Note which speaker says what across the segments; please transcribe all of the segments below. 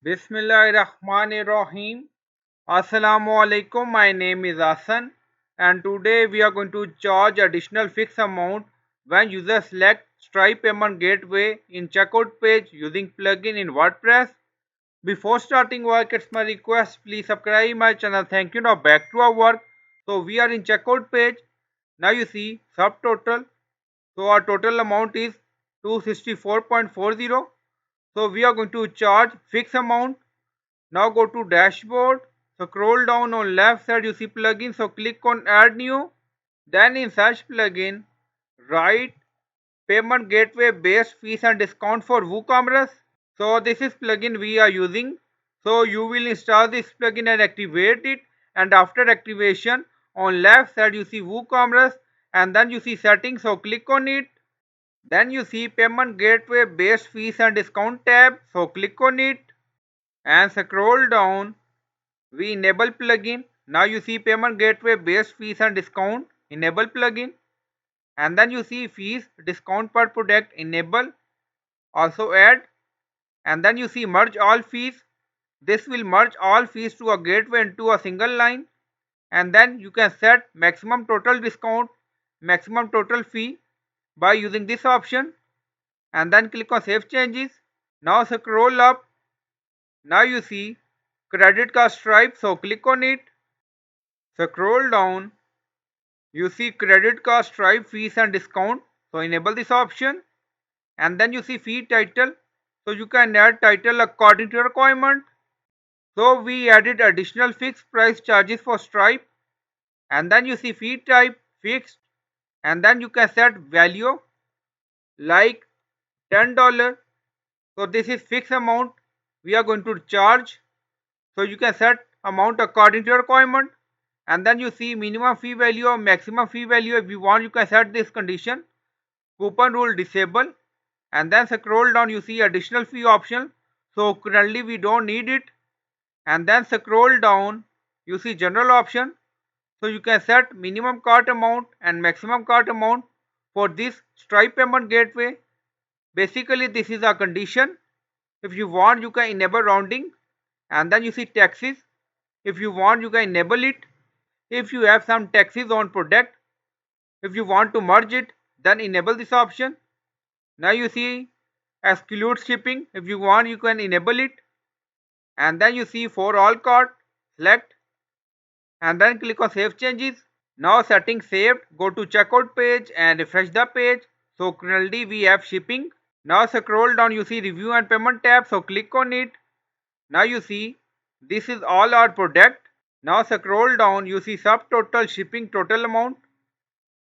Speaker 1: Bismillahirrahmanirrahim. Assalamu alaikum. My name is Hassan, and today we are going to charge additional fixed amount when users select Stripe payment gateway in checkout page using plugin in WordPress. Before starting work, it's my request, please subscribe my channel. Thank you. Now back to our work. So we are in checkout page. Now you see subtotal. So our total amount is 264.40. So we are going to charge fixed amount. Now go to dashboard. Scroll down on left side, you see plugin. So click on add new. Then in search plugin, write payment gateway based fees and discount for WooCommerce. So this is plugin we are using. So you will install this plugin and activate it. And after activation, on left side you see WooCommerce, and then you see settings. So click on it. Then you see payment gateway based fees and discount tab. So click on it and scroll down. We enable plugin. Now you see payment gateway based fees and discount. Enable plugin. And then you see fees discount per product. Enable. Also add. And then you see merge all fees. This will merge all fees to a gateway into a single line. And then you can set maximum total discount, maximum total fee by using this option. And then click on save changes. Now scroll up. Now you see credit card Stripe. So click on it. Scroll down. You see credit card Stripe fees and discount. So enable this option. And then you see fee title. So you can add title according to your requirement. So we added additional fixed price charges for Stripe. And then you see fee type fixed. And then you can set value like $10. So this is fixed amount we are going to charge. So you can set amount according to your requirement. And then you see minimum fee value or maximum fee value. If you want, you can set this condition. Coupon rule disable. And then scroll down, you see additional fee option. So currently we don't need it. And then scroll down, you see general option. So you can set minimum cart amount and maximum cart amount for this Stripe payment gateway. Basically this is a condition. If you want, you can enable rounding. And then you see taxes. If you want, you can enable it. If you have some taxes on product, if you want to merge it, then enable this option. Now you see exclude shipping. If you want, you can enable it. And then you see for all cart, select and then click on save changes. Now settings saved. Go to checkout page and refresh the page. So currently we have shipping. Now scroll down, you see review and payment tab. So click on it. Now you see this is all our product. Now scroll down, you see subtotal shipping total amount.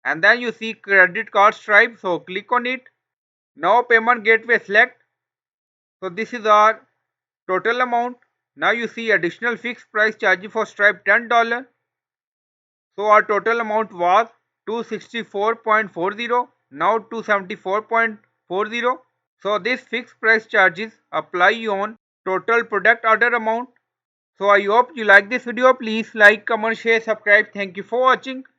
Speaker 1: And then you see credit card Stripe. So click on it. Now payment gateway select. So this is our total amount. Now you see additional fixed price charge for Stripe $10. So our total amount was 264.40. Now 274.40. So this fixed price charges apply on total product order amount. So I hope you like this video. Please like, comment, share, subscribe. Thank you for watching.